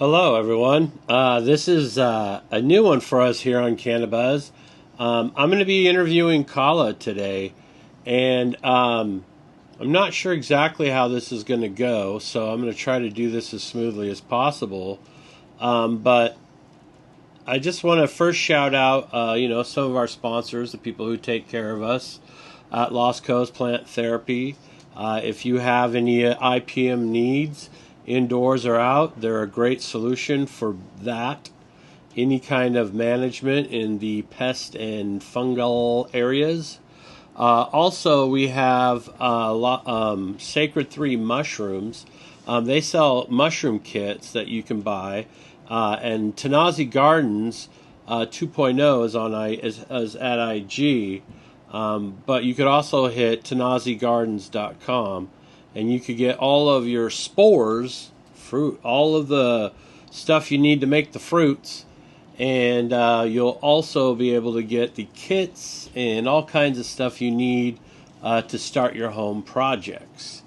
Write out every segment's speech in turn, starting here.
Hello, everyone. This is a new one for us here on Cannabis. I'm going to be interviewing Kala today, and I'm not sure exactly how this is going to go, so I'm going to try to do this as smoothly as possible. But I just want to first shout out, some of our sponsors, the people who take care of us at Lost Coast Plant Therapy. If you have any IPM needs, indoors or out, they're a great solution for that. Any kind of management in the pest and fungal areas. Also, we have Sacred 3 mushrooms. They sell mushroom kits that you can buy. And Tanazi Gardens 2.0 is at IG. But you could also hit tanazigardens.com. And you could get all of your spores, fruit, all of the stuff you need to make the fruits. And you'll also be able to get the kits and all kinds of stuff you need to start your home projects.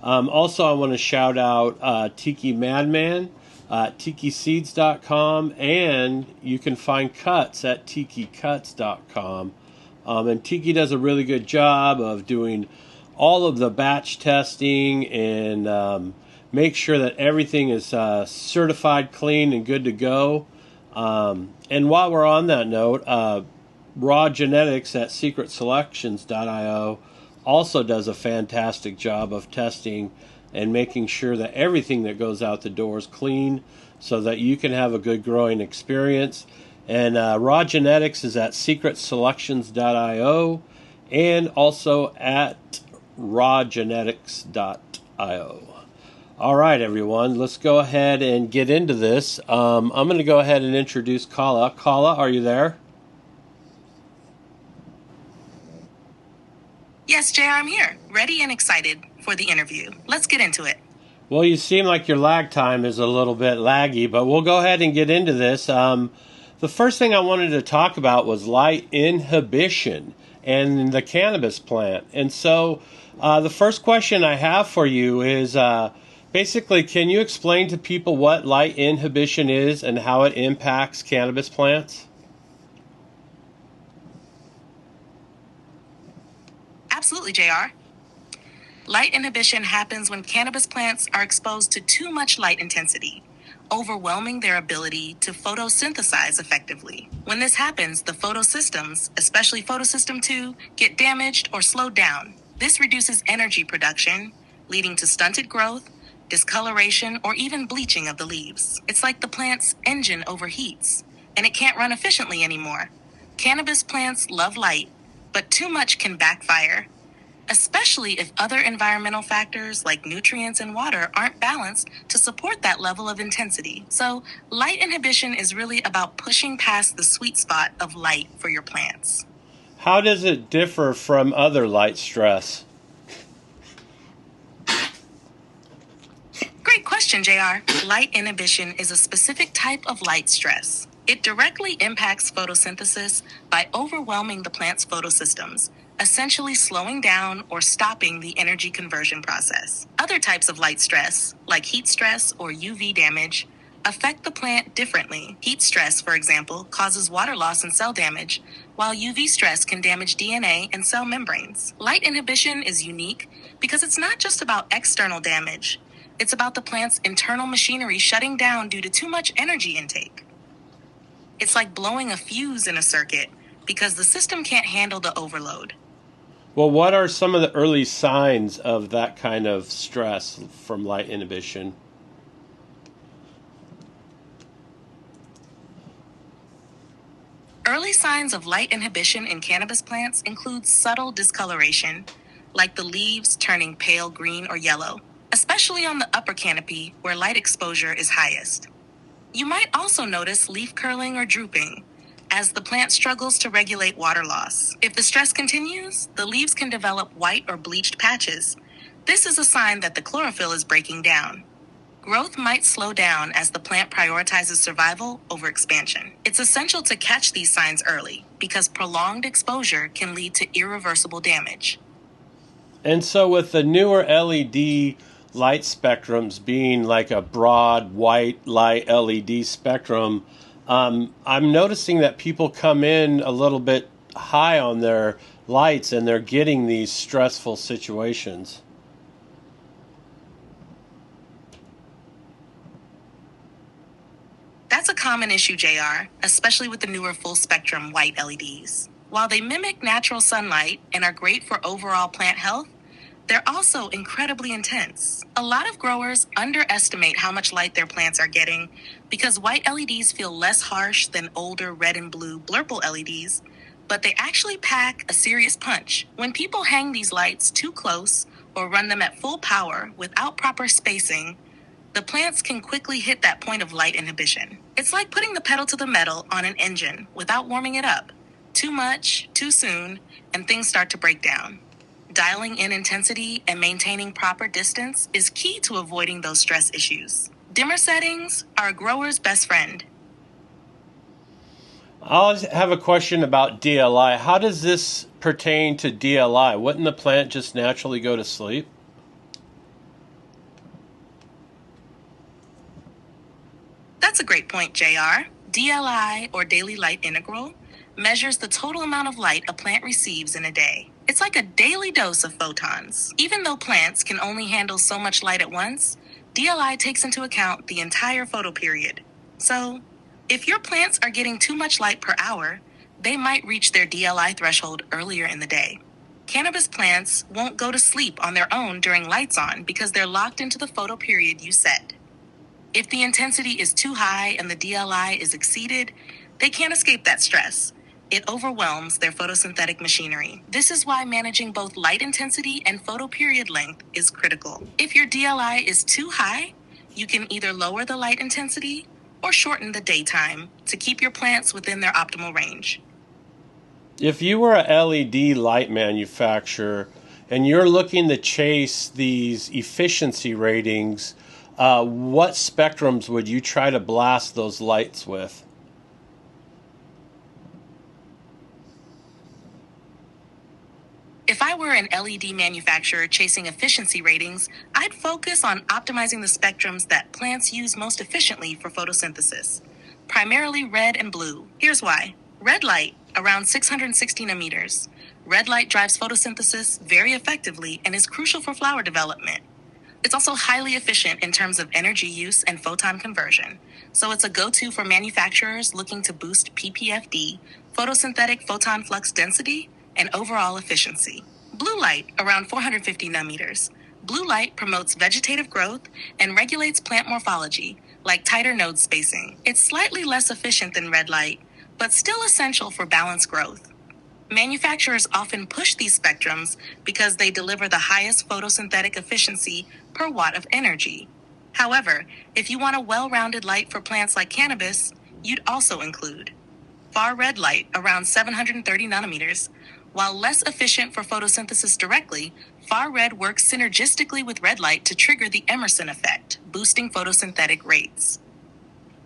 Also, I want to shout out Tiki Madman at tikiseeds.com. And you can find cuts at tikicuts.com. And Tiki does a really good job of doing all of the batch testing and make sure that everything is certified, clean, and good to go. And while we're on that note, Raw Genetics at secretselections.io also does a fantastic job of testing and making sure that everything that goes out the door is clean so that you can have a good growing experience. And Raw Genetics is at secretselections.io and also at rawgenetics.io. All right, everyone, let's go ahead and get into this. I'm going to go ahead and introduce Kala. Kala, are you there? Yes, JR, I'm here, ready and excited for the interview. Let's get into it. Well, you seem like your lag time is a little bit laggy, but we'll go ahead and get into this. The first thing I wanted to talk about was light inhibition and the cannabis plant. And so the first question I have for you is basically, can you explain to people what light inhibition is and how it impacts cannabis plants? Absolutely, JR. Light inhibition happens when cannabis plants are exposed to too much light intensity, overwhelming their ability to photosynthesize effectively. When this happens, the photosystems, especially photosystem 2, get damaged or slowed down. This reduces energy production, leading to stunted growth, discoloration, or even bleaching of the leaves. It's like the plant's engine overheats, and it can't run efficiently anymore. Cannabis plants love light, but too much can backfire, especially if other environmental factors like nutrients and water aren't balanced to support that level of intensity. So, light inhibition is really about pushing past the sweet spot of light for your plants. How does it differ from other light stress? Great question, JR. Light inhibition is a specific type of light stress. It directly impacts photosynthesis by overwhelming the plant's photosystems, essentially slowing down or stopping the energy conversion process. Other types of light stress, like heat stress or UV damage, affect the plant differently. Heat stress, for example, causes water loss and cell damage, while UV stress can damage DNA and cell membranes. Light inhibition is unique because it's not just about external damage. It's about the plant's internal machinery shutting down due to too much energy intake. It's like blowing a fuse in a circuit because the system can't handle the overload. Well, what are some of the early signs of that kind of stress from light inhibition? Early signs of light inhibition in cannabis plants include subtle discoloration, like the leaves turning pale green or yellow, especially on the upper canopy where light exposure is highest. You might also notice leaf curling or drooping, as the plant struggles to regulate water loss. If the stress continues, the leaves can develop white or bleached patches. This is a sign that the chlorophyll is breaking down. Growth might slow down as the plant prioritizes survival over expansion. It's essential to catch these signs early because prolonged exposure can lead to irreversible damage. And so with the newer LED light spectrums being like a broad white light LED spectrum, I'm noticing that people come in a little bit high on their lights and they're getting these stressful situations. That's a common issue, JR, especially with the newer full spectrum white LEDs. While they mimic natural sunlight and are great for overall plant health, they're also incredibly intense. A lot of growers underestimate how much light their plants are getting because white LEDs feel less harsh than older red and blue blurple LEDs, but they actually pack a serious punch. When people hang these lights too close or run them at full power without proper spacing, the plants can quickly hit that point of light inhibition. It's like putting the pedal to the metal on an engine without warming it up. Too much, too soon, and things start to break down. Dialing in intensity and maintaining proper distance is key to avoiding those stress issues. Dimmer settings are a grower's best friend. I'll have a question about DLI. How does this pertain to DLI? Wouldn't the plant just naturally go to sleep? That's a great point, JR. DLI, or daily light integral, measures the total amount of light a plant receives in a day. It's like a daily dose of photons. Even though plants can only handle so much light at once, DLI takes into account the entire photo period. So, if your plants are getting too much light per hour, they might reach their DLI threshold earlier in the day. Cannabis plants won't go to sleep on their own during lights on because they're locked into the photo period you set. If the intensity is too high and the DLI is exceeded, they can't escape that stress. It overwhelms their photosynthetic machinery. This is why managing both light intensity and photo period length is critical. If your DLI is too high, you can either lower the light intensity or shorten the daytime to keep your plants within their optimal range. If you were a LED light manufacturer and you're looking to chase these efficiency ratings, what spectrums would you try to blast those lights with? If I were an LED manufacturer chasing efficiency ratings, I'd focus on optimizing the spectrums that plants use most efficiently for photosynthesis, primarily red and blue. Here's why. Red light, around 660 nanometers. Red light drives photosynthesis very effectively and is crucial for flower development. It's also highly efficient in terms of energy use and photon conversion, so it's a go-to for manufacturers looking to boost PPFD, photosynthetic photon flux density, and overall efficiency. Blue light, around 450 nanometers. Blue light promotes vegetative growth and regulates plant morphology, like tighter node spacing. It's slightly less efficient than red light, but still essential for balanced growth. Manufacturers often push these spectrums because they deliver the highest photosynthetic efficiency per watt of energy. However, if you want a well-rounded light for plants like cannabis, you'd also include far red light, around 730 nanometers. While less efficient for photosynthesis directly, far red works synergistically with red light to trigger the Emerson effect, boosting photosynthetic rates.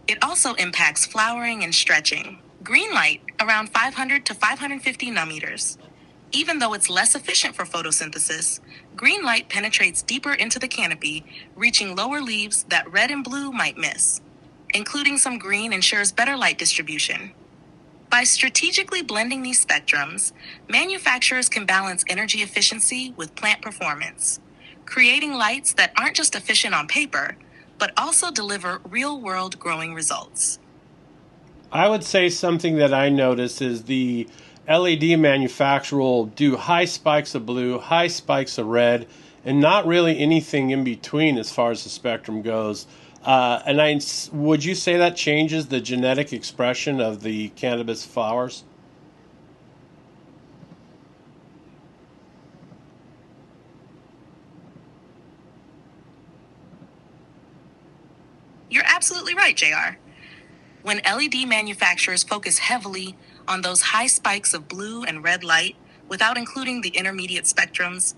It also impacts flowering and stretching. Green light, around 500 to 550 nanometers. Even though it's less efficient for photosynthesis, green light penetrates deeper into the canopy, reaching lower leaves that red and blue might miss. Including some green ensures better light distribution. By strategically blending these spectrums, manufacturers can balance energy efficiency with plant performance, creating lights that aren't just efficient on paper, but also deliver real-world growing results. I would say something that I notice is the LED manufacturer will do high spikes of blue, high spikes of red, and not really anything in between as far as the spectrum goes. Would you say that changes the genetic expression of the cannabis flowers? You're absolutely right, JR. When LED manufacturers focus heavily on those high spikes of blue and red light without including the intermediate spectrums,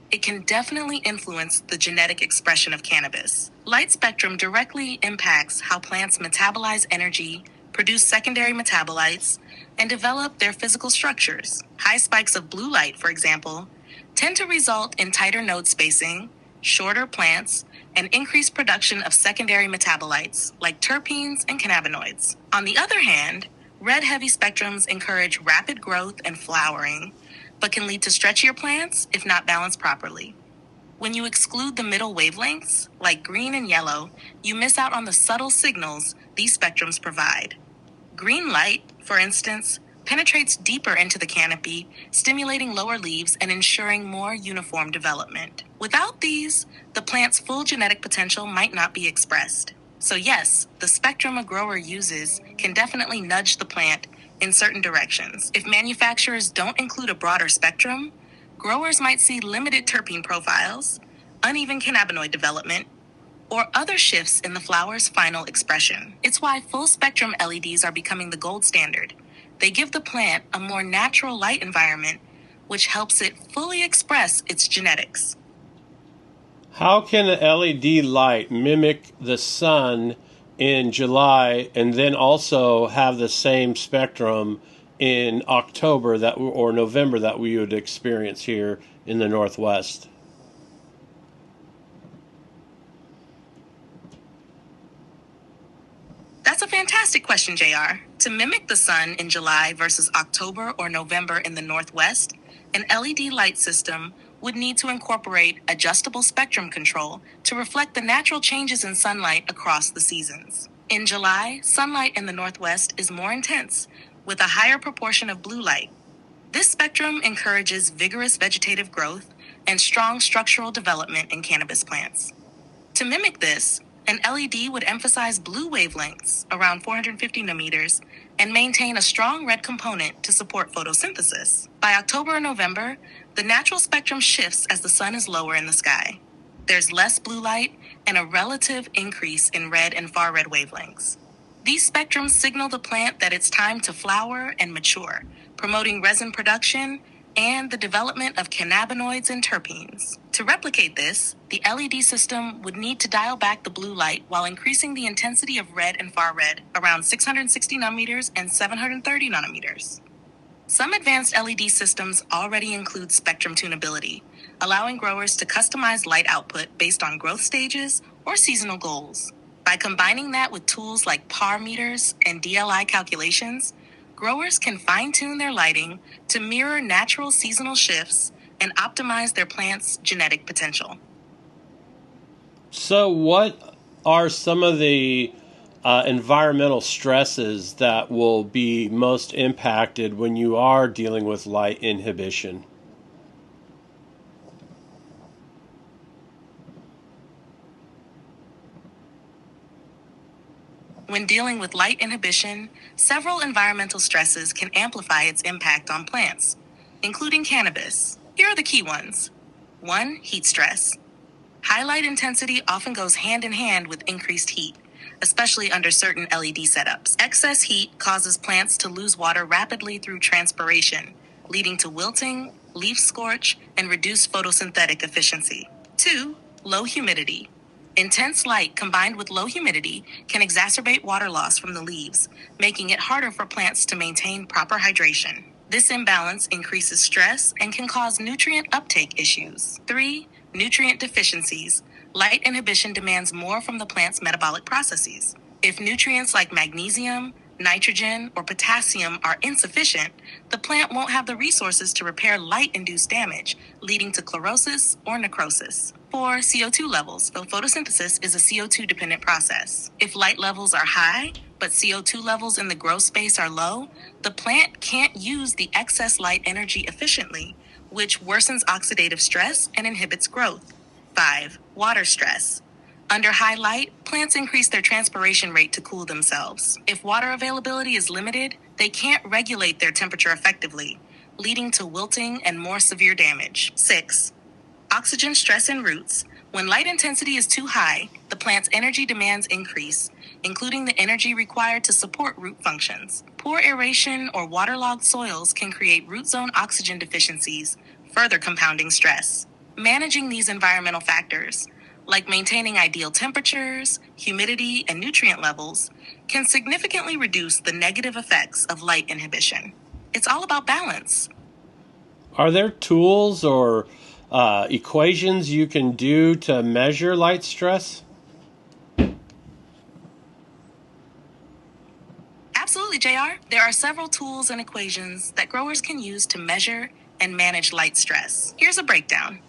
it can definitely influence the genetic expression of cannabis. Light spectrum directly impacts how plants metabolize energy, produce secondary metabolites, and develop their physical structures. High spikes of blue light, for example, tend to result in tighter node spacing, shorter plants, and increased production of secondary metabolites like terpenes and cannabinoids. On the other hand, red heavy spectrums encourage rapid growth and flowering, but can lead to stretchier plants if not balanced properly. When you exclude the middle wavelengths, like green and yellow, you miss out on the subtle signals these spectrums provide. Green light, for instance, penetrates deeper into the canopy, stimulating lower leaves and ensuring more uniform development. Without these, the plant's full genetic potential might not be expressed. So yes, the spectrum a grower uses can definitely nudge the plant in certain directions. If manufacturers don't include a broader spectrum, growers might see limited terpene profiles, uneven cannabinoid development, or other shifts in the flower's final expression. It's why full-spectrum LEDs are becoming the gold standard. They give the plant a more natural light environment, which helps it fully express its genetics. How can an LED light mimic the sun in July and then also have the same spectrum in October or November that we would experience here in the Northwest? That's a fantastic question, JR. To mimic the sun in July versus October or November in the Northwest, an LED light system would need to incorporate adjustable spectrum control to reflect the natural changes in sunlight across the seasons. In July, sunlight in the Northwest is more intense, with a higher proportion of blue light. This spectrum encourages vigorous vegetative growth and strong structural development in cannabis plants. To mimic this, an LED would emphasize blue wavelengths around 450 nanometers and maintain a strong red component to support photosynthesis. By October or November, the natural spectrum shifts as the sun is lower in the sky. There's less blue light and a relative increase in red and far red wavelengths. These spectrums signal the plant that it's time to flower and mature, promoting resin production and the development of cannabinoids and terpenes. To replicate this, the LED system would need to dial back the blue light while increasing the intensity of red and far red around 660 nanometers and 730 nanometers. Some advanced LED systems already include spectrum tunability, allowing growers to customize light output based on growth stages or seasonal goals. By combining that with tools like PAR meters and DLI calculations, growers can fine-tune their lighting to mirror natural seasonal shifts and optimize their plant's genetic potential. So what are some of the environmental stresses that will be most impacted when you are dealing with light inhibition? When dealing with light inhibition, several environmental stresses can amplify its impact on plants, including cannabis. Here are the key ones. 1. Heat stress. High light intensity often goes hand in hand with increased heat, especially under certain LED setups. Excess heat causes plants to lose water rapidly through transpiration, leading to wilting, leaf scorch, and reduced photosynthetic efficiency. 2. Low humidity. Intense light combined with low humidity can exacerbate water loss from the leaves, making it harder for plants to maintain proper hydration. This imbalance increases stress and can cause nutrient uptake issues. 3. Nutrient deficiencies. Light inhibition demands more from the plant's metabolic processes. If nutrients like magnesium, nitrogen, or potassium are insufficient, the plant won't have the resources to repair light-induced damage, leading to chlorosis or necrosis. 4. CO2 levels. Photosynthesis is a CO2-dependent process. If light levels are high, but CO2 levels in the grow space are low, the plant can't use the excess light energy efficiently, which worsens oxidative stress and inhibits growth. 5. Water stress. Under high light, plants increase their transpiration rate to cool themselves. If water availability is limited, they can't regulate their temperature effectively, leading to wilting and more severe damage. 6. Oxygen stress in roots. When light intensity is too high, the plant's energy demands increase, including the energy required to support root functions. Poor aeration or waterlogged soils can create root zone oxygen deficiencies, further compounding stress. Managing these environmental factors, like maintaining ideal temperatures, humidity, and nutrient levels, can significantly reduce the negative effects of light inhibition. It's all about balance. Are there tools or equations you can do to measure light stress? Absolutely, JR. There are several tools and equations that growers can use to measure and manage light stress. Here's a breakdown.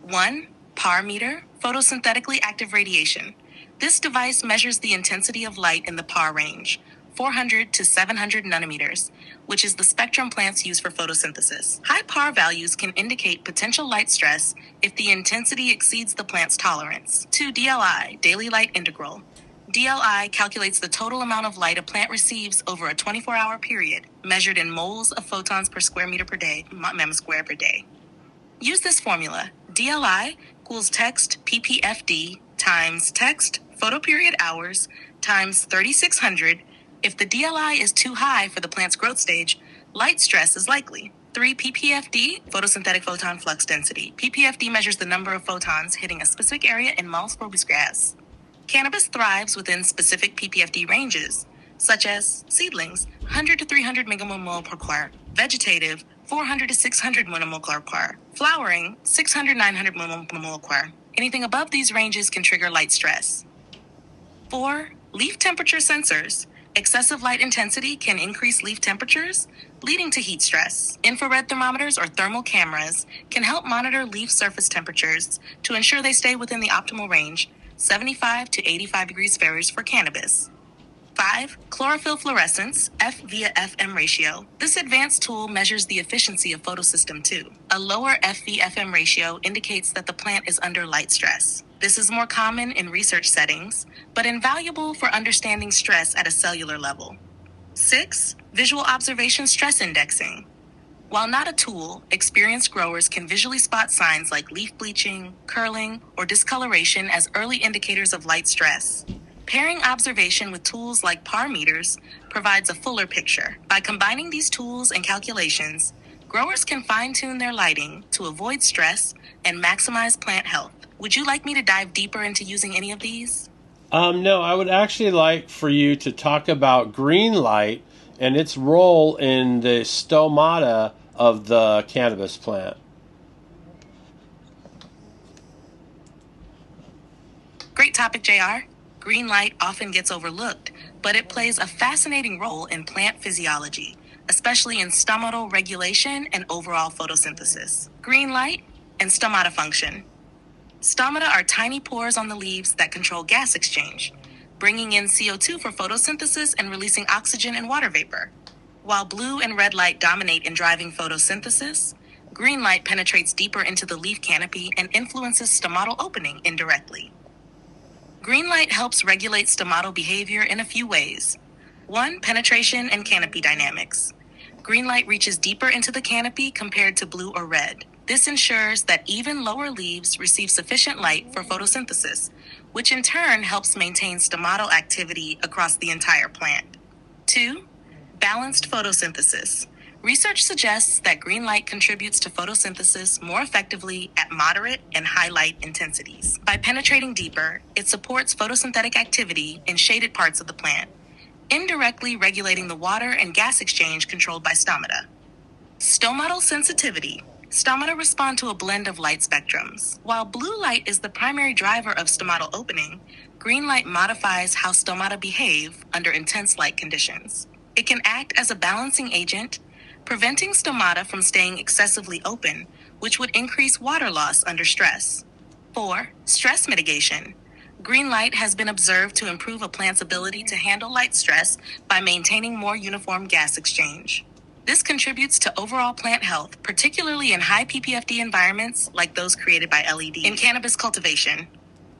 1. PAR meter, photosynthetically active radiation. This device measures the intensity of light in the PAR range, 400 to 700 nanometers, which is the spectrum plants use for photosynthesis. High PAR values can indicate potential light stress if the intensity exceeds the plant's tolerance. 2. DLI, daily light integral. DLI calculates the total amount of light a plant receives over a 24-hour period, measured in moles of photons per square meter per day, square per day. Use this formula. DLI equals text ppfd times text photoperiod hours times 3600. If the DLI is too high for the plant's growth stage, light stress is likely. 3. ppfd, photosynthetic photon flux density. ppfd measures the number of photons hitting a specific area in moles probus grass. Cannabis thrives within specific ppfd ranges, such as seedlings, 100 to 300 megamole per quire, vegetative, 400 to 600 millimole per quire, flowering, 600 900 millimole per quire. Anything above these ranges can trigger light stress. 4. Leaf temperature sensors. Excessive light intensity can increase leaf temperatures, leading to heat stress. Infrared thermometers or thermal cameras can help monitor leaf surface temperatures to ensure they stay within the optimal range, 75 to 85 degrees Fahrenheit for cannabis. 5. Chlorophyll fluorescence, F via FM ratio. This advanced tool measures the efficiency of photosystem 2. A lower FV/FM ratio indicates that the plant is under light stress. This is more common in research settings, but invaluable for understanding stress at a cellular level. 6. Visual observation stress indexing. While not a tool, experienced growers can visually spot signs like leaf bleaching, curling, or discoloration as early indicators of light stress. Pairing observation with tools like PAR meters provides a fuller picture. By combining these tools and calculations, growers can fine-tune their lighting to avoid stress and maximize plant health. Would you like me to dive deeper into using any of these? No, I would actually like for you to talk about green light and its role in the stomata of the cannabis plant. Great topic, JR. Green light often gets overlooked, but it plays a fascinating role in plant physiology, especially in stomatal regulation and overall photosynthesis. Green light and stomata function. Stomata are tiny pores on the leaves that control gas exchange, bringing in CO2 for photosynthesis and releasing oxygen and water vapor. While blue and red light dominate in driving photosynthesis, green light penetrates deeper into the leaf canopy and influences stomatal opening indirectly. Green light helps regulate stomatal behavior in a few ways. 1. Penetration and canopy dynamics. Green light reaches deeper into the canopy compared to blue or red. This ensures that even lower leaves receive sufficient light for photosynthesis, which in turn helps maintain stomatal activity across the entire plant. 2. Balanced photosynthesis. Research suggests that green light contributes to photosynthesis more effectively at moderate and high light intensities. By penetrating deeper, it supports photosynthetic activity in shaded parts of the plant, indirectly regulating the water and gas exchange controlled by stomata. Stomatal sensitivity. Stomata respond to a blend of light spectrums. While blue light is the primary driver of stomatal opening, green light modifies how stomata behave under intense light conditions. It can act as a balancing agent, preventing stomata from staying excessively open, which would increase water loss under stress. 4. Stress mitigation. Green light has been observed to improve a plant's ability to handle light stress by maintaining more uniform gas exchange. This contributes to overall plant health, particularly in high ppfd environments like those created by LED. In cannabis cultivation.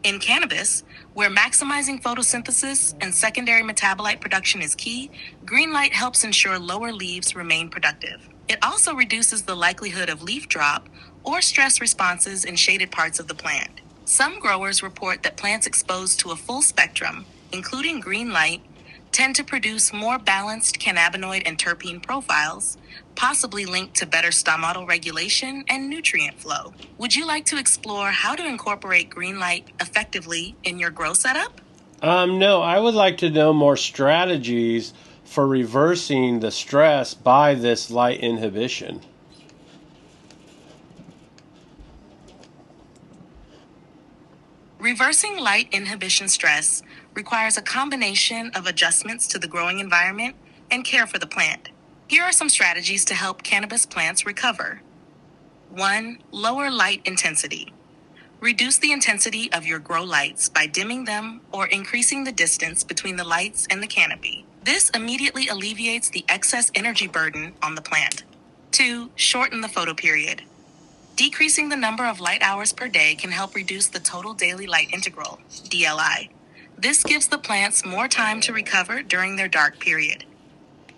In cannabis, where maximizing photosynthesis and secondary metabolite production is key, green light helps ensure lower leaves remain productive. It also reduces the likelihood of leaf drop or stress responses in shaded parts of the plant. Some growers report that plants exposed to a full spectrum, including green light, tend to produce more balanced cannabinoid and terpene profiles, possibly linked to better stomatal regulation and nutrient flow. Would you like to explore how to incorporate green light effectively in your grow setup? No, I would like to know more strategies for reversing the stress by this light inhibition. Reversing light inhibition stress requires a combination of adjustments to the growing environment and care for the plant. Here are some strategies to help cannabis plants recover. 1. Lower light intensity. Reduce the intensity of your grow lights by dimming them or increasing the distance between the lights and the canopy. This immediately alleviates the excess energy burden on the plant. 2. Shorten the photo period. Decreasing the number of light hours per day can help reduce the total daily light integral, DLI. This gives the plants more time to recover during their dark period.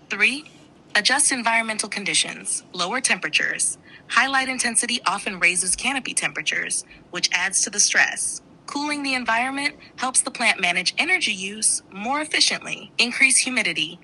3. Adjust environmental conditions, lower temperatures. High light intensity often raises canopy temperatures, which adds to the stress. Cooling the environment helps the plant manage energy use more efficiently. Increase humidity.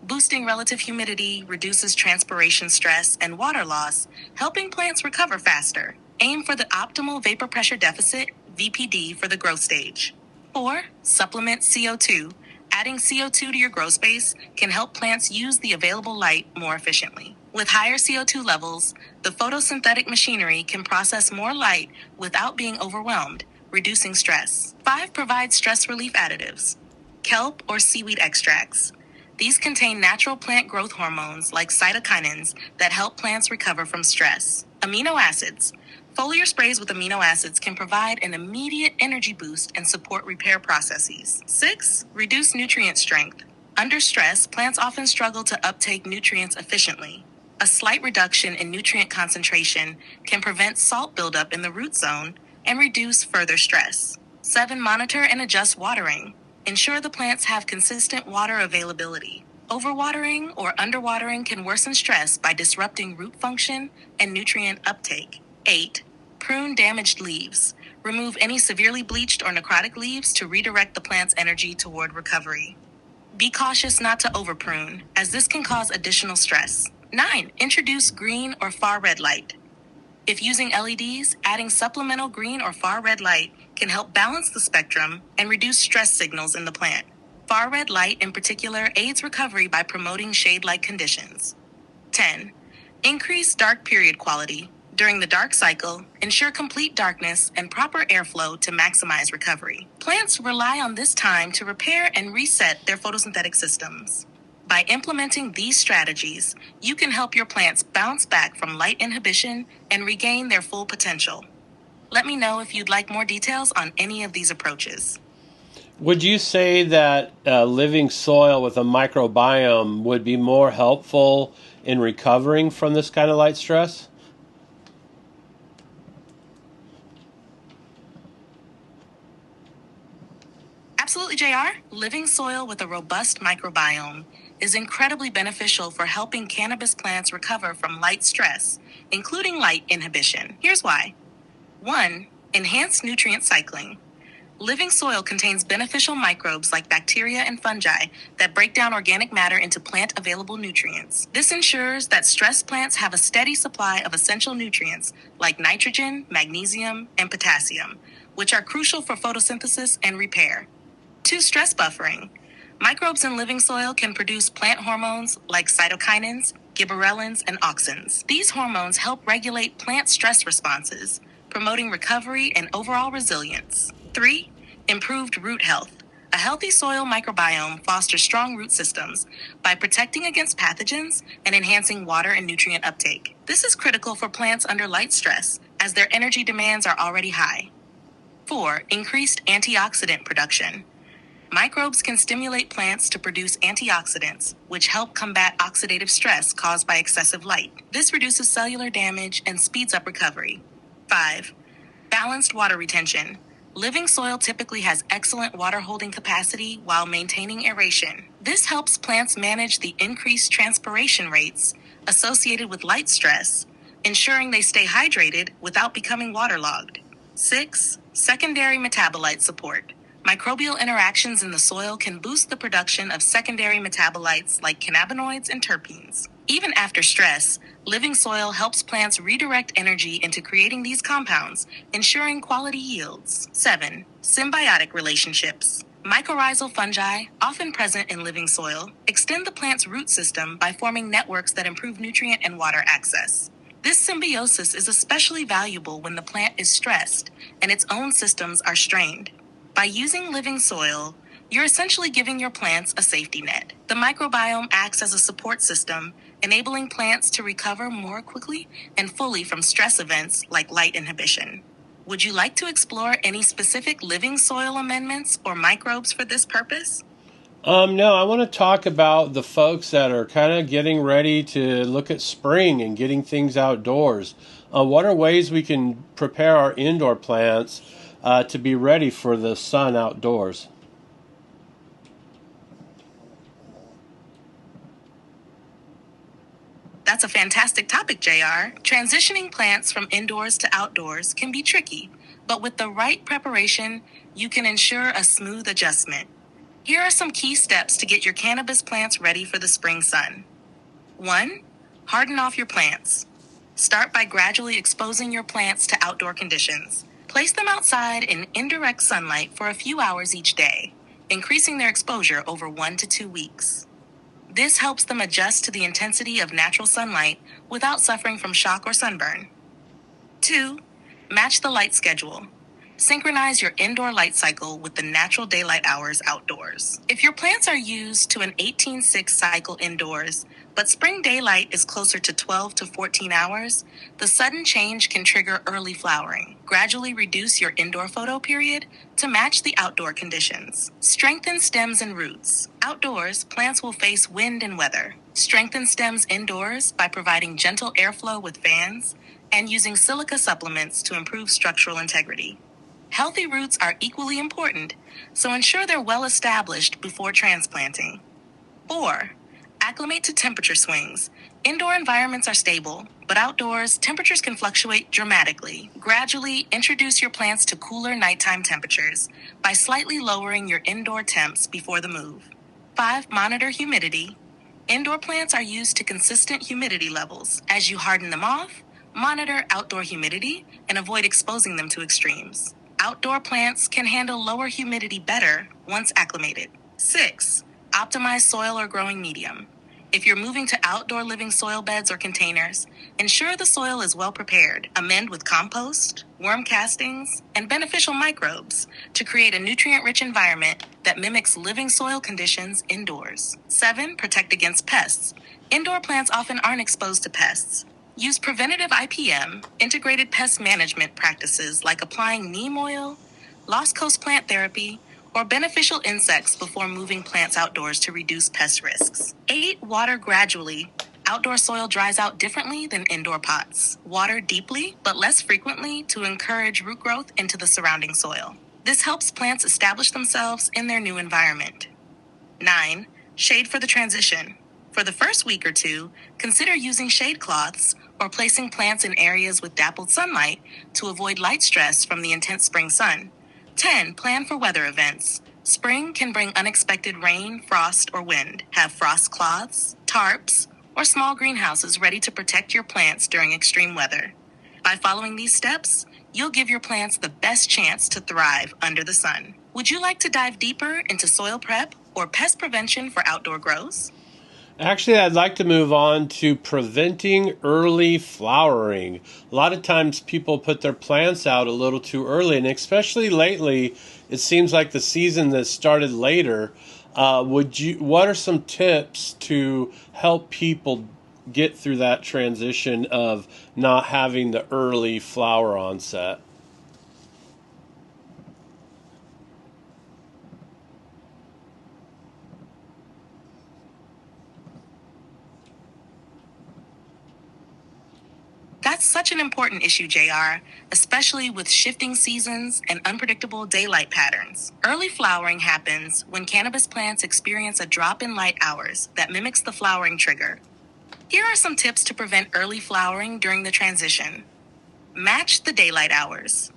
Boosting relative humidity reduces transpiration stress and water loss, helping plants recover faster. Aim for the optimal vapor pressure deficit, VPD, for the growth stage. 4. Supplement CO2. Adding CO2 to your grow space can help plants use the available light more efficiently. With higher CO2 levels, the photosynthetic machinery can process more light without being overwhelmed, reducing stress. 5. Provide stress relief additives. Kelp or seaweed extracts. These contain natural plant growth hormones like cytokinins that help plants recover from stress. Amino acids. Foliar sprays with amino acids can provide an immediate energy boost and support repair processes. 6. Reduce nutrient strength. Under stress, plants often struggle to uptake nutrients efficiently. A slight reduction in nutrient concentration can prevent salt buildup in the root zone and reduce further stress. 7. Monitor and adjust watering. Ensure the plants have consistent water availability. Overwatering or underwatering can worsen stress by disrupting root function and nutrient uptake. 8. Prune damaged leaves. Remove any severely bleached or necrotic leaves to redirect the plant's energy toward recovery. Be cautious not to overprune, as this can cause additional stress. 9. Introduce green or far red light. If using LEDs, adding supplemental green or far red light can help balance the spectrum and reduce stress signals in the plant. Far red light, in particular, aids recovery by promoting shade-like conditions. 10. Increase dark period quality. During the dark cycle, ensure complete darkness and proper airflow to maximize recovery. Plants rely on this time to repair and reset their photosynthetic systems. By implementing these strategies, you can help your plants bounce back from light inhibition and regain their full potential. Let me know if you'd like more details on any of these approaches. Would you say that living soil with a microbiome would be more helpful in recovering from this kind of light stress? Absolutely, JR. Living soil with a robust microbiome is incredibly beneficial for helping cannabis plants recover from light stress, including light inhibition. Here's why. 1. Enhanced nutrient cycling. Living soil contains beneficial microbes like bacteria and fungi that break down organic matter into plant-available nutrients. This ensures that stressed plants have a steady supply of essential nutrients like nitrogen, magnesium, and potassium, which are crucial for photosynthesis and repair. 2. Stress buffering. Microbes in living soil can produce plant hormones like cytokinins, gibberellins, and auxins. These hormones help regulate plant stress responses, promoting recovery and overall resilience. 3. Improved root health. A healthy soil microbiome fosters strong root systems by protecting against pathogens and enhancing water and nutrient uptake. This is critical for plants under light stress, as their energy demands are already high. 4. Increased antioxidant production. Microbes can stimulate plants to produce antioxidants, which help combat oxidative stress caused by excessive light. This reduces cellular damage and speeds up recovery. 5. Balanced water retention. Living soil typically has excellent water holding capacity while maintaining aeration. This helps plants manage the increased transpiration rates associated with light stress, ensuring they stay hydrated without becoming waterlogged. 6. Secondary metabolite support. Microbial interactions in the soil can boost the production of secondary metabolites like cannabinoids and terpenes. Even after stress, living soil helps plants redirect energy into creating these compounds, ensuring quality yields. 7. Symbiotic relationships. Mycorrhizal fungi, often present in living soil, extend the plant's root system by forming networks that improve nutrient and water access. This symbiosis is especially valuable when the plant is stressed and its own systems are strained. By using living soil, you're essentially giving your plants a safety net. The microbiome acts as a support system, enabling plants to recover more quickly and fully from stress events like light inhibition. Would you like to explore any specific living soil amendments or microbes for this purpose? No, I want to talk about the folks that are kind of getting ready to look at spring and getting things outdoors. What are ways we can prepare our indoor plants to be ready for the sun outdoors? That's a fantastic topic, JR. Transitioning plants from indoors to outdoors can be tricky, but with the right preparation, you can ensure a smooth adjustment. Here are some key steps to get your cannabis plants ready for the spring sun. 1. Harden off your plants. Start by gradually exposing your plants to outdoor conditions. Place them outside in indirect sunlight for a few hours each day, increasing their exposure over 1 to 2 weeks. This helps them adjust to the intensity of natural sunlight without suffering from shock or sunburn. 2. Match the light schedule. Synchronize your indoor light cycle with the natural daylight hours outdoors. If your plants are used to an 18:6 cycle indoors, but spring daylight is closer to 12 to 14 hours, the sudden change can trigger early flowering. Gradually reduce your indoor photo period to match the outdoor conditions. Strengthen stems and roots. Outdoors, plants will face wind and weather. Strengthen stems indoors by providing gentle airflow with fans and using silica supplements to improve structural integrity. Healthy roots are equally important, so ensure they're well established before transplanting. 4. Acclimate to temperature swings. Indoor environments are stable, but outdoors, temperatures can fluctuate dramatically. Gradually introduce your plants to cooler nighttime temperatures by slightly lowering your indoor temps before the move. 5. Monitor humidity. Indoor plants are used to consistent humidity levels. As you harden them off, monitor outdoor humidity and avoid exposing them to extremes. Outdoor plants can handle lower humidity better once acclimated. 6. Optimize soil or growing medium. If you're moving to outdoor living soil beds or containers, ensure the soil is well prepared. Amend with compost, worm castings, and beneficial microbes to create a nutrient-rich environment that mimics living soil conditions indoors. 7. Protect against pests. Indoor plants often aren't exposed to pests. Use preventative IPM, integrated pest management practices like applying neem oil, Lost Coast plant therapy, or beneficial insects before moving plants outdoors to reduce pest risks. 8. Water gradually. Outdoor soil dries out differently than indoor pots. Water deeply, but less frequently to encourage root growth into the surrounding soil. This helps plants establish themselves in their new environment. 9. Shade for the transition. For the first week or two, consider using shade cloths or placing plants in areas with dappled sunlight to avoid light stress from the intense spring sun. 10. Plan for weather events. Spring can bring unexpected rain, frost, or wind. Have frost cloths, tarps, or small greenhouses ready to protect your plants during extreme weather. By following these steps, you'll give your plants the best chance to thrive under the sun. Would you like to dive deeper into soil prep or pest prevention for outdoor grows? Actually, I'd like to move on to preventing early flowering. A lot of times people put their plants out a little too early, and especially lately, it seems like the season that started later. What are some tips to help people get through that transition of not having the early flower onset? That's such an important issue, JR, especially with shifting seasons and unpredictable daylight patterns. Early flowering happens when cannabis plants experience a drop in light hours that mimics the flowering trigger. Here are some tips to prevent early flowering during the transition. Match the daylight hours.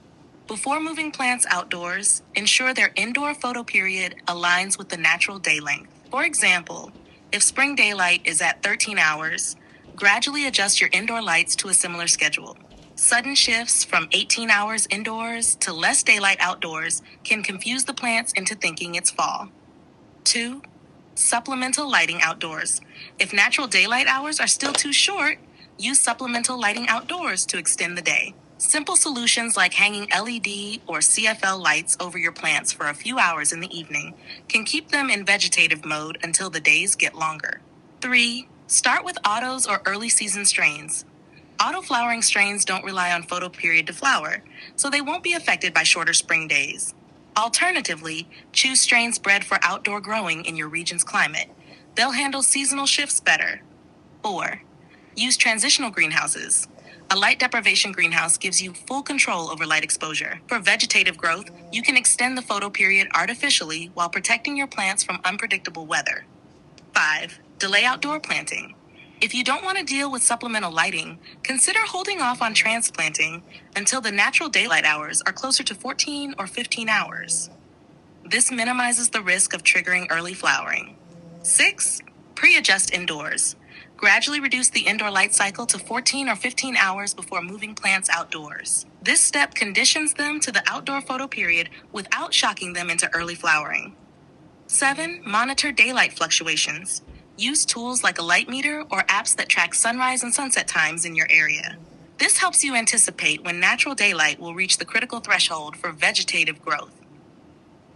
Before moving plants outdoors, ensure their indoor photo period aligns with the natural day length. For example, if spring daylight is at 13 hours, gradually adjust your indoor lights to a similar schedule. Sudden shifts from 18 hours indoors to less daylight outdoors can confuse the plants into thinking it's fall. 2. Supplemental lighting outdoors. If natural daylight hours are still too short, Use supplemental lighting outdoors to extend the day. Simple solutions like hanging LED or CFL lights over your plants for a few hours in the evening can keep them in vegetative mode until the days get longer. 3. Start with autos or early season strains. Auto-flowering strains don't rely on photoperiod to flower, so they won't be affected by shorter spring days. Alternatively, choose strains bred for outdoor growing in your region's climate. They'll handle seasonal shifts better. 4. Use transitional greenhouses. A light deprivation greenhouse gives you full control over light exposure. For vegetative growth, you can extend the photoperiod artificially while protecting your plants from unpredictable weather. 5. Delay outdoor planting. If you don't want to deal with supplemental lighting, consider holding off on transplanting until the natural daylight hours are closer to 14 or 15 hours. This minimizes the risk of triggering early flowering. 6. Pre-adjust indoors. Gradually reduce the indoor light cycle to 14 or 15 hours before moving plants outdoors. This step conditions them to the outdoor photoperiod without shocking them into early flowering. 7. Monitor daylight fluctuations. Use tools like a light meter or apps that track sunrise and sunset times in your area. This helps you anticipate when natural daylight will reach the critical threshold for vegetative growth.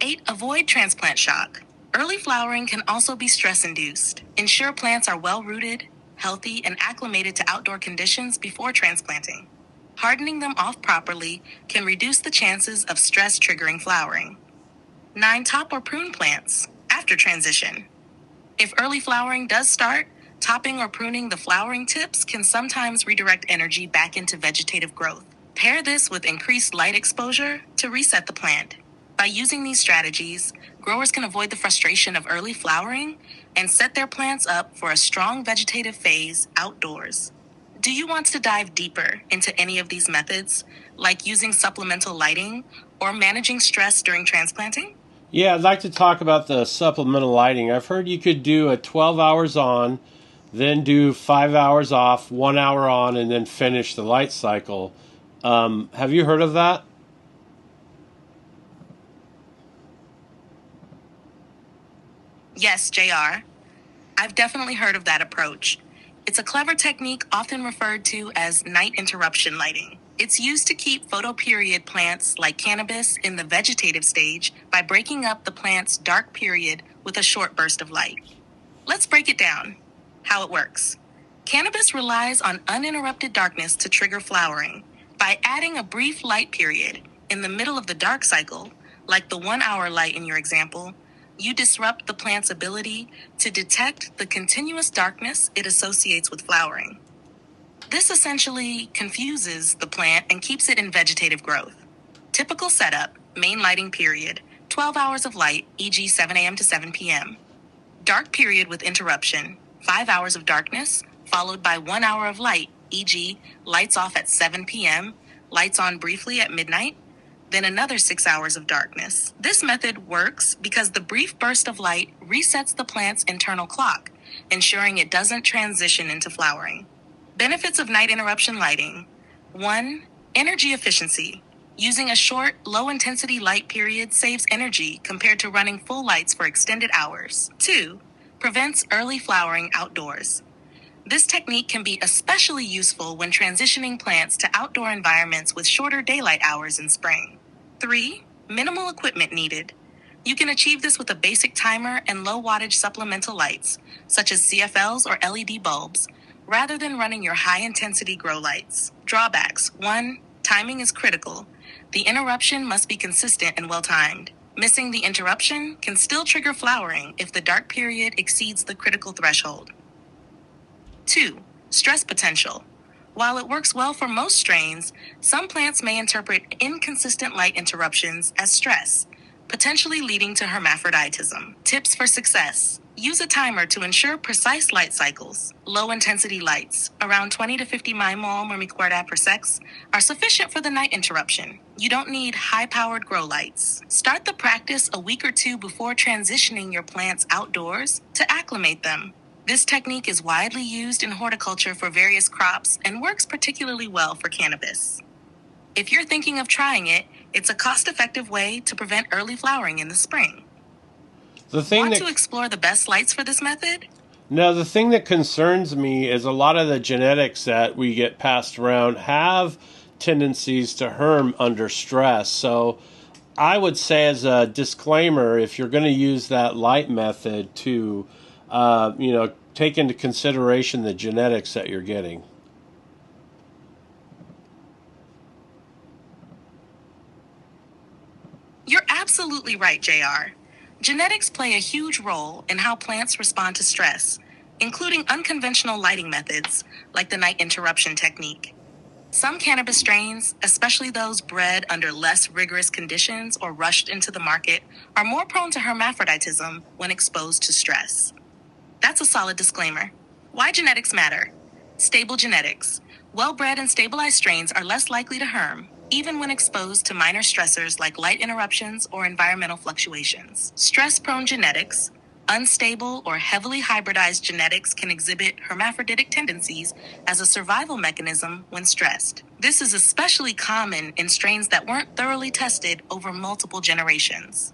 8. Avoid transplant shock. Early flowering can also be stress-induced. Ensure plants are well-rooted, healthy, and acclimated to outdoor conditions before transplanting. Hardening them off properly can reduce the chances of stress triggering flowering. 9. Top or prune plants after transition. If early flowering does start, topping or pruning the flowering tips can sometimes redirect energy back into vegetative growth. Pair this with increased light exposure to reset the plant. By using these strategies, growers can avoid the frustration of early flowering and set their plants up for a strong vegetative phase outdoors. Do you want to dive deeper into any of these methods, like using supplemental lighting or managing stress during transplanting? Yeah, I'd like to talk about the supplemental lighting. I've heard you could do a 12 hours on, then do 5 hours off, 1 hour on, and then finish the light cycle. Have you heard of that? Yes, JR. I've definitely heard of that approach. It's a clever technique often referred to as night interruption lighting. It's used to keep photoperiod plants like cannabis in the vegetative stage by breaking up the plant's dark period with a short burst of light. Let's break it down. How it works. Cannabis relies on uninterrupted darkness to trigger flowering. By adding a brief light period in the middle of the dark cycle, like the 1 hour light in your example, you disrupt the plant's ability to detect the continuous darkness it associates with flowering. This essentially confuses the plant and keeps it in vegetative growth. Typical setup, main lighting period, 12 hours of light, e.g. 7 a.m. to 7 p.m. Dark period with interruption, 5 hours of darkness, followed by 1 hour of light, e.g. lights off at 7 p.m., lights on briefly at midnight, then another 6 hours of darkness. This method works because the brief burst of light resets the plant's internal clock, ensuring it doesn't transition into flowering. Benefits of night interruption lighting. 1. Energy efficiency. Using a short, low-intensity light period saves energy compared to running full lights for extended hours. 2. Prevents early flowering outdoors. This technique can be especially useful when transitioning plants to outdoor environments with shorter daylight hours in spring. 3. Minimal equipment needed. You can achieve this with a basic timer and low-wattage supplemental lights, such as CFLs or LED bulbs, rather than running your high-intensity grow lights. Drawbacks. 1. Timing is critical. The interruption must be consistent and well-timed. Missing the interruption can still trigger flowering if the dark period exceeds the critical threshold. 2. Stress potential. While it works well for most strains, some plants may interpret inconsistent light interruptions as stress, potentially leading to hermaphroditism. Tips for success. Use a timer to ensure precise light cycles. Low-intensity lights, around 20 to 50 mmol or miquarda per sex, are sufficient for the night interruption. You don't need high-powered grow lights. Start the practice a week or two before transitioning your plants outdoors to acclimate them. This technique is widely used in horticulture for various crops and works particularly well for cannabis. If you're thinking of trying it, it's a cost-effective way to prevent early flowering in the spring. The thing Want that to explore the best lights for this method? Now, the thing that concerns me is a lot of the genetics that we get passed around have tendencies to herm under stress. So I would say, as a disclaimer, if you're going to use that light method to, take into consideration the genetics that you're getting. You're absolutely right, JR. Genetics play a huge role in how plants respond to stress, including unconventional lighting methods like the night interruption technique. Some cannabis strains, especially those bred under less rigorous conditions or rushed into the market, are more prone to hermaphroditism when exposed to stress. That's a solid disclaimer. Why genetics matter? Stable genetics. Well-bred and stabilized strains are less likely to herm, even when exposed to minor stressors like light interruptions or environmental fluctuations. Stress-prone genetics, unstable or heavily hybridized genetics can exhibit hermaphroditic tendencies as a survival mechanism when stressed. This is especially common in strains that weren't thoroughly tested over multiple generations.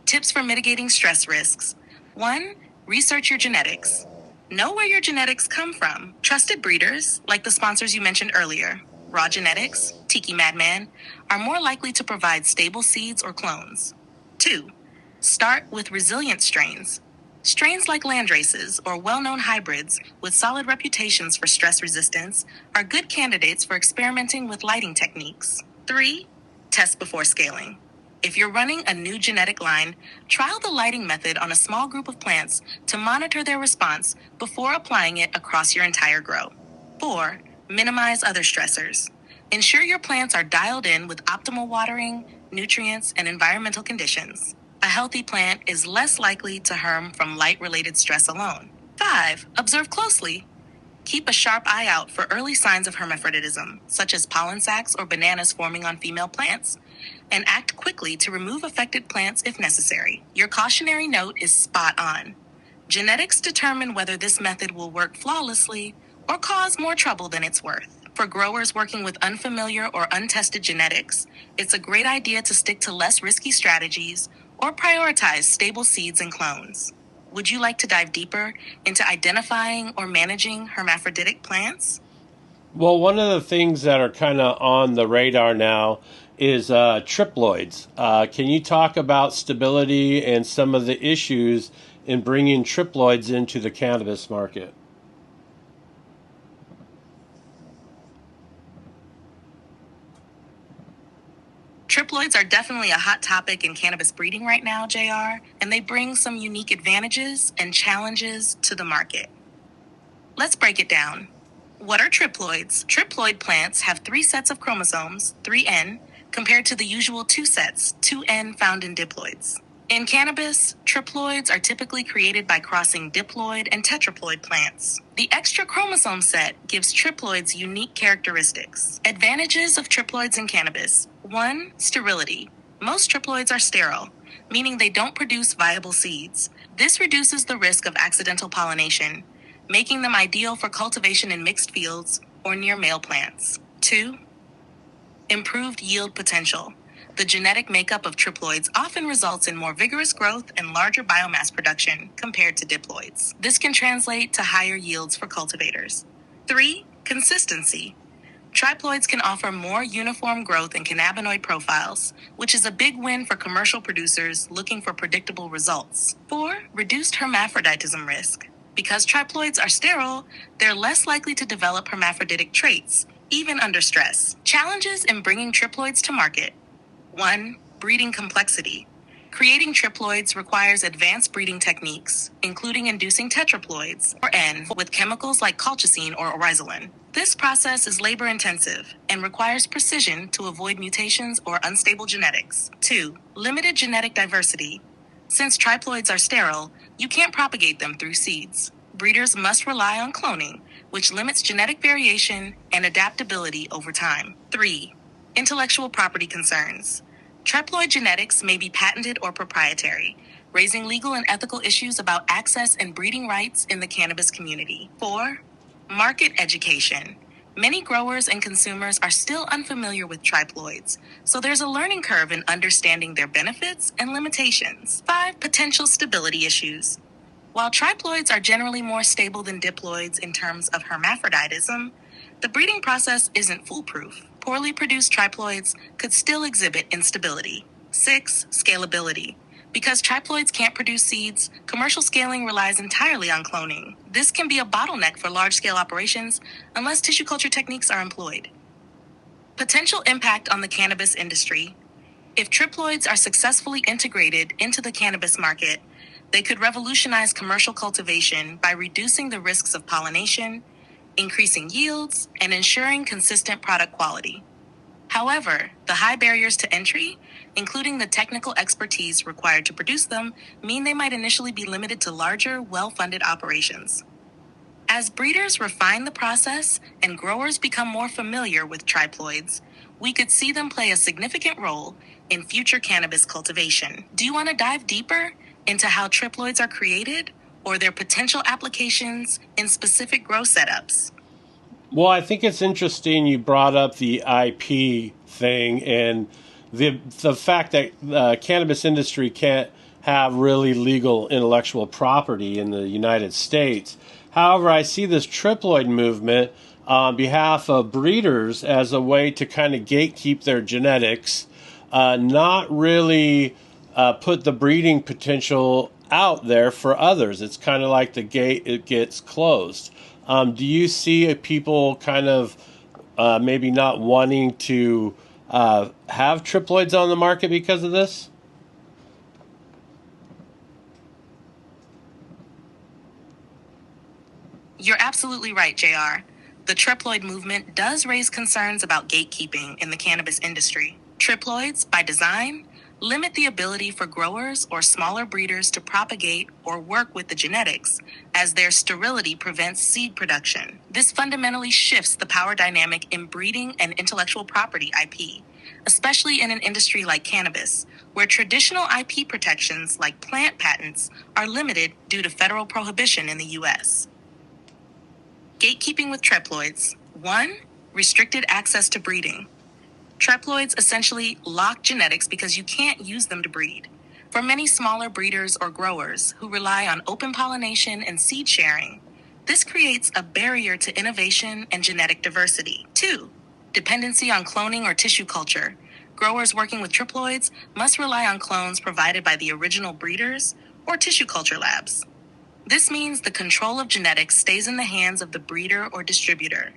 Tips for mitigating stress risks. 1. Research your genetics. Know where your genetics come from. Trusted breeders, like the sponsors you mentioned earlier, Raw Genetics, Tiki Madman, are more likely to provide stable seeds or clones. 2. Start with resilient strains. Strains like landraces or well-known hybrids with solid reputations for stress resistance are good candidates for experimenting with lighting techniques. 3. Test before scaling. If you're running a new genetic line, trial the lighting method on a small group of plants to monitor their response before applying it across your entire grow. 4. Minimize other stressors. Ensure your plants are dialed in with optimal watering, nutrients, and environmental conditions. A healthy plant is less likely to herm from light-related stress alone. 5. Observe closely. Keep a sharp eye out for early signs of hermaphroditism, such as pollen sacs or bananas forming on female plants, and act quickly to remove affected plants if necessary. Your cautionary note is spot on. Genetics determine whether this method will work flawlessly or cause more trouble than it's worth. For growers working with unfamiliar or untested genetics, it's a great idea to stick to less risky strategies or prioritize stable seeds and clones. Would you like to dive deeper into identifying or managing hermaphroditic plants? Well, one of the things that are kind of on the radar now is triploids. Can you talk about stability and some of the issues in bringing triploids into the cannabis market? Triploids are definitely a hot topic in cannabis breeding right now, JR, and they bring some unique advantages and challenges to the market. Let's break it down. What are triploids? Triploid plants have 3 sets of chromosomes, 3N, compared to the usual 2 sets, 2N, found in diploids. In cannabis, triploids are typically created by crossing diploid and tetraploid plants. The extra chromosome set gives triploids unique characteristics. Advantages of triploids in cannabis. 1. Sterility. Most triploids are sterile, meaning they don't produce viable seeds. This reduces the risk of accidental pollination, making them ideal for cultivation in mixed fields or near male plants. 2. Improved yield potential. The genetic makeup of triploids often results in more vigorous growth and larger biomass production compared to diploids. This can translate to higher yields for cultivators. 3. Consistency. Triploids can offer more uniform growth and cannabinoid profiles, which is a big win for commercial producers looking for predictable results. 4. Reduced hermaphroditism risk. Because triploids are sterile, they're less likely to develop hermaphroditic traits, even under stress. Challenges in bringing triploids to market. 1. Breeding complexity. Creating triploids requires advanced breeding techniques, including inducing tetraploids, or N, with chemicals like colchicine or oryzolin. This process is labor-intensive and requires precision to avoid mutations or unstable genetics. 2. Limited genetic diversity. Since triploids are sterile, you can't propagate them through seeds. Breeders must rely on cloning, which limits genetic variation and adaptability over time. 3. Intellectual property concerns. Triploid genetics may be patented or proprietary, raising legal and ethical issues about access and breeding rights in the cannabis community. 4. Market education. Many growers and consumers are still unfamiliar with triploids, so there's a learning curve in understanding their benefits and limitations. 5. Potential stability issues. While triploids are generally more stable than diploids in terms of hermaphroditism, the breeding process isn't foolproof. Poorly produced triploids could still exhibit instability. 6. Scalability. Because triploids can't produce seeds, commercial scaling relies entirely on cloning. This can be a bottleneck for large-scale operations unless tissue culture techniques are employed. Potential impact on the cannabis industry. If triploids are successfully integrated into the cannabis market, they could revolutionize commercial cultivation by reducing the risks of pollination, increasing yields, and ensuring consistent product quality. However, the high barriers to entry, including the technical expertise required to produce them, mean they might initially be limited to larger, well-funded operations. As breeders refine the process and growers become more familiar with triploids, we could see them play a significant role in future cannabis cultivation. Do you want to dive deeper into how triploids are created or their potential applications in specific grow setups? Well, I think it's interesting you brought up the IP thing and the fact that the cannabis industry can't have really legal intellectual property in the United States. However, I see this triploid movement on behalf of breeders as a way to kind of gatekeep their genetics, not really put the breeding potential out there for others. It's kind of like the gate, it gets closed. Do you see people kind of maybe not wanting to have triploids on the market because of this? You're absolutely right, JR. The triploid movement does raise concerns about gatekeeping in the cannabis industry. Triploids, by design, limit the ability for growers or smaller breeders to propagate or work with the genetics, as their sterility prevents seed production. This fundamentally shifts the power dynamic in breeding and intellectual property IP, especially in an industry like cannabis, where traditional IP protections like plant patents are limited due to federal prohibition in the U.S. Gatekeeping with triploids. 1. Restricted access to breeding. Triploids essentially lock genetics because you can't use them to breed. For many smaller breeders or growers who rely on open pollination and seed sharing, this creates a barrier to innovation and genetic diversity. 2. Dependency on cloning or tissue culture. Growers working with triploids must rely on clones provided by the original breeders or tissue culture labs. This means the control of genetics stays in the hands of the breeder or distributor,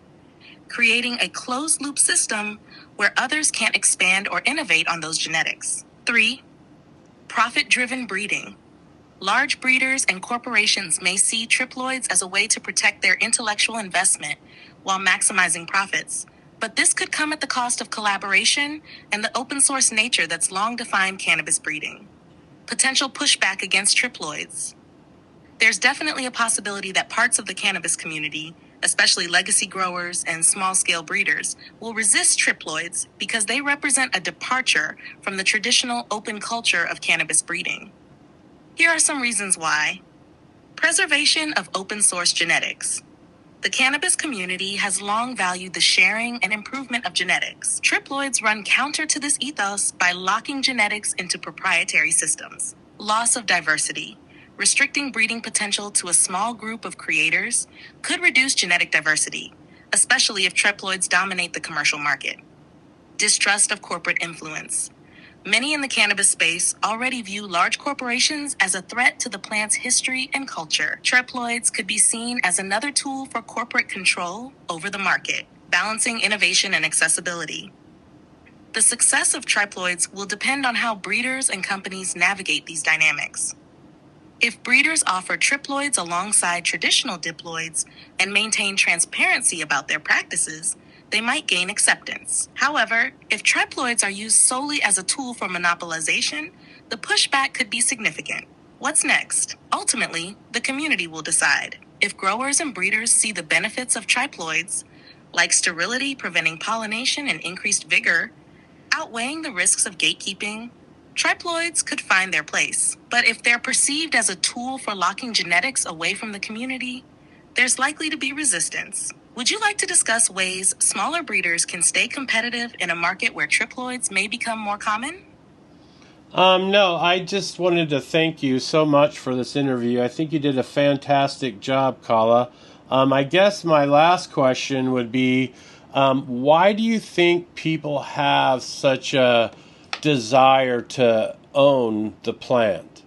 creating a closed-loop system where others can't expand or innovate on those genetics. 3. Profit-driven breeding. Large breeders and corporations may see triploids as a way to protect their intellectual investment while maximizing profits, but this could come at the cost of collaboration and the open-source nature that's long defined cannabis breeding. Potential pushback against triploids. There's definitely a possibility that parts of the cannabis community, especially legacy growers and small-scale breeders, will resist triploids because they represent a departure from the traditional open culture of cannabis breeding. Here are some reasons why. Preservation of open-source genetics. The cannabis community has long valued the sharing and improvement of genetics. Triploids run counter to this ethos by locking genetics into proprietary systems. Loss of diversity. Restricting breeding potential to a small group of creators could reduce genetic diversity, especially if triploids dominate the commercial market. Distrust of corporate influence. Many in the cannabis space already view large corporations as a threat to the plant's history and culture. Triploids could be seen as another tool for corporate control over the market, balancing innovation and accessibility. The success of triploids will depend on how breeders and companies navigate these dynamics. If breeders offer triploids alongside traditional diploids and maintain transparency about their practices, they might gain acceptance. However, if triploids are used solely as a tool for monopolization, the pushback could be significant. What's next? Ultimately, the community will decide. If growers and breeders see the benefits of triploids, like sterility preventing pollination and increased vigor, outweighing the risks of gatekeeping, triploids could find their place. But if they're perceived as a tool for locking genetics away from the community, there's likely to be resistance. Would you like to discuss ways smaller breeders can stay competitive in a market where triploids may become more common? No, I just wanted to thank you so much for this interview. I think you did a fantastic job, Kala. I guess my last question would be, why do you think people have such a desire to own the plant?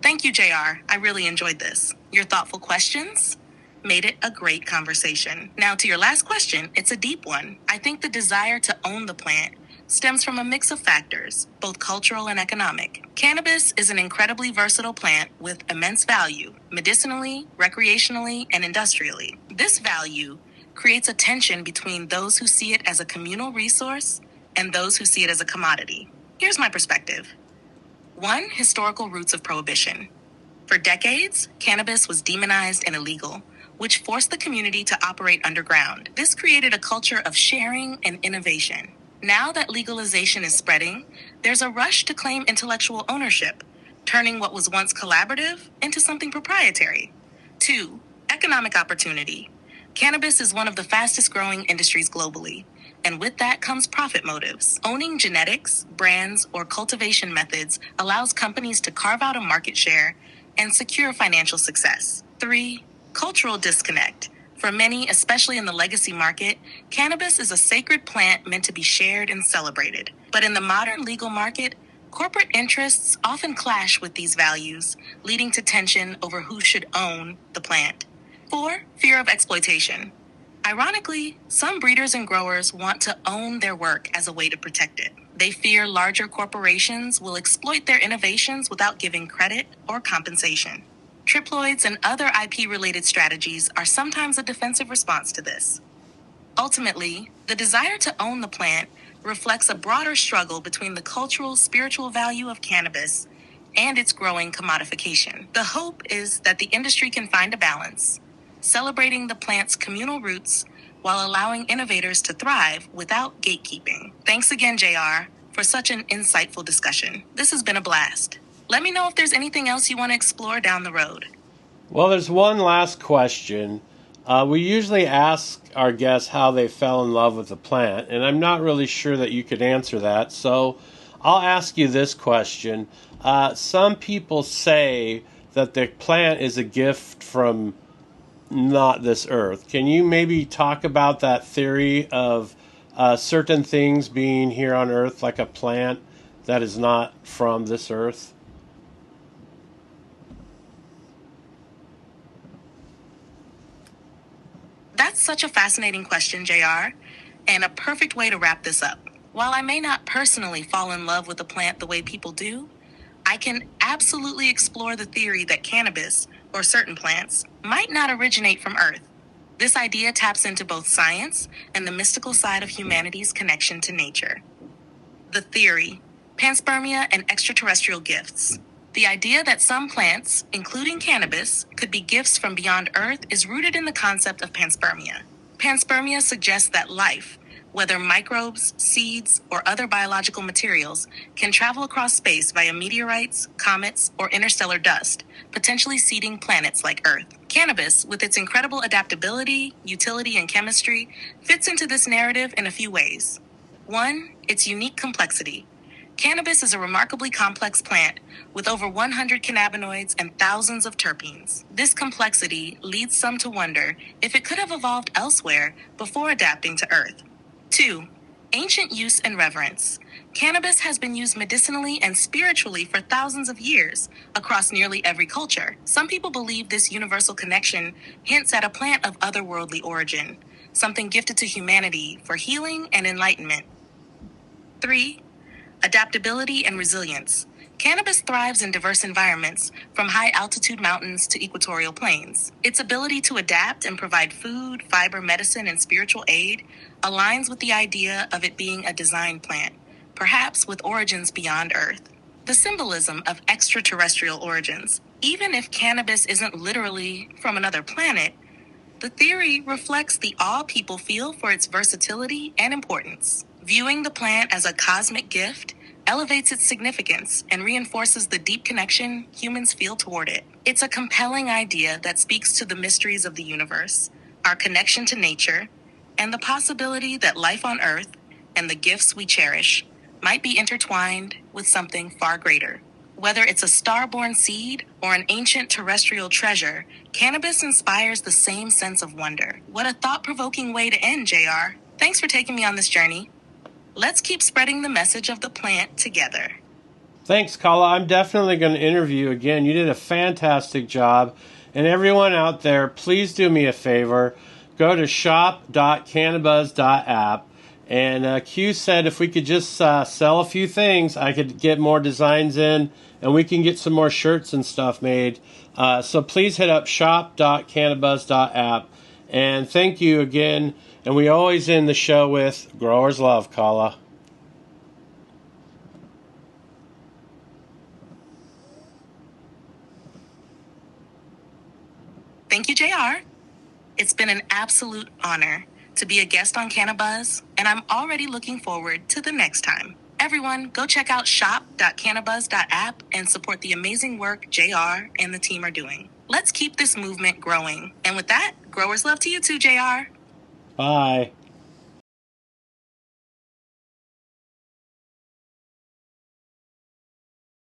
Thank you, JR. I really enjoyed this. Your thoughtful questions made it a great conversation. Now, to your last question, it's a deep one. I think the desire to own the plant stems from a mix of factors, both cultural and economic. Cannabis is an incredibly versatile plant with immense value, medicinally, recreationally, and industrially. This value creates a tension between those who see it as a communal resource and those who see it as a commodity. Here's my perspective. One, historical roots of prohibition. For decades, cannabis was demonized and illegal, which forced the community to operate underground. This created a culture of sharing and innovation. Now that legalization is spreading, there's a rush to claim intellectual ownership, turning what was once collaborative into something proprietary. Two, economic opportunity. Cannabis is one of the fastest growing industries globally, and with that comes profit motives. Owning genetics, brands, or cultivation methods allows companies to carve out a market share and secure financial success. Three, cultural disconnect. For many, especially in the legacy market, cannabis is a sacred plant meant to be shared and celebrated. But in the modern legal market, corporate interests often clash with these values, leading to tension over who should own the plant. Four, fear of exploitation. Ironically, some breeders and growers want to own their work as a way to protect it. They fear larger corporations will exploit their innovations without giving credit or compensation. Triploids and other IP-related strategies are sometimes a defensive response to this. Ultimately, the desire to own the plant reflects a broader struggle between the cultural, spiritual value of cannabis and its growing commodification. The hope is that the industry can find a balance, celebrating the plant's communal roots while allowing innovators to thrive without gatekeeping. Thanks again, JR, for such an insightful discussion. This has been a blast. Let me know if there's anything else you want to explore down the road. Well, there's one last question. We usually ask our guests how they fell in love with the plant, and I'm not really sure that you could answer that, so I'll ask you this question. Some people say that the plant is a gift from not this earth. Can you maybe talk about that theory of certain things being here on earth, like a plant that is not from this earth? That's such a fascinating question, JR, and a perfect way to wrap this up. While I may not personally fall in love with a plant the way people do, I can absolutely explore the theory that cannabis, or certain plants, might not originate from Earth. This idea taps into both science and the mystical side of humanity's connection to nature. The theory, panspermia and extraterrestrial gifts. The idea that some plants, including cannabis, could be gifts from beyond Earth is rooted in the concept of panspermia. Panspermia suggests that life, whether microbes, seeds, or other biological materials, can travel across space via meteorites, comets, or interstellar dust, potentially seeding planets like Earth. Cannabis, with its incredible adaptability, utility, and chemistry, fits into this narrative in a few ways. One, its unique complexity. Cannabis is a remarkably complex plant with over 100 cannabinoids and thousands of terpenes. This complexity leads some to wonder if it could have evolved elsewhere before adapting to Earth. 2. Ancient use and reverence. Cannabis has been used medicinally and spiritually for thousands of years across nearly every culture. Some people believe this universal connection hints at a plant of otherworldly origin, something gifted to humanity for healing and enlightenment. 3. Adaptability and resilience. Cannabis thrives in diverse environments, from high-altitude mountains to equatorial plains. Its ability to adapt and provide food, fiber, medicine, and spiritual aid aligns with the idea of it being a design plant, perhaps with origins beyond Earth. The symbolism of extraterrestrial origins. Even if cannabis isn't literally from another planet, the theory reflects the awe people feel for its versatility and importance. Viewing the plant as a cosmic gift elevates its significance and reinforces the deep connection humans feel toward it. It's a compelling idea that speaks to the mysteries of the universe, our connection to nature, and the possibility that life on Earth and the gifts we cherish might be intertwined with something far greater. Whether it's a star-born seed or an ancient terrestrial treasure, cannabis inspires the same sense of wonder. What a thought-provoking way to end, JR. Thanks for taking me on this journey. Let's keep spreading the message of the plant together. Thanks, Kala. I'm definitely going to interview you again. You did a fantastic job. And everyone out there, please do me a favor. Go to shop.cannabis.app. And Q said if we could just sell a few things, I could get more designs in, and we can get some more shirts and stuff made. So please hit up shop.cannabis.app. And thank you again. And we always end the show with Growers Love, Kala. Thank you, JR. It's been an absolute honor to be a guest on Cannabis, and I'm already looking forward to the next time. Everyone, go check out shop.cannabis.app and support the amazing work JR and the team are doing. Let's keep this movement growing. And with that, growers love to you too, JR. Bye.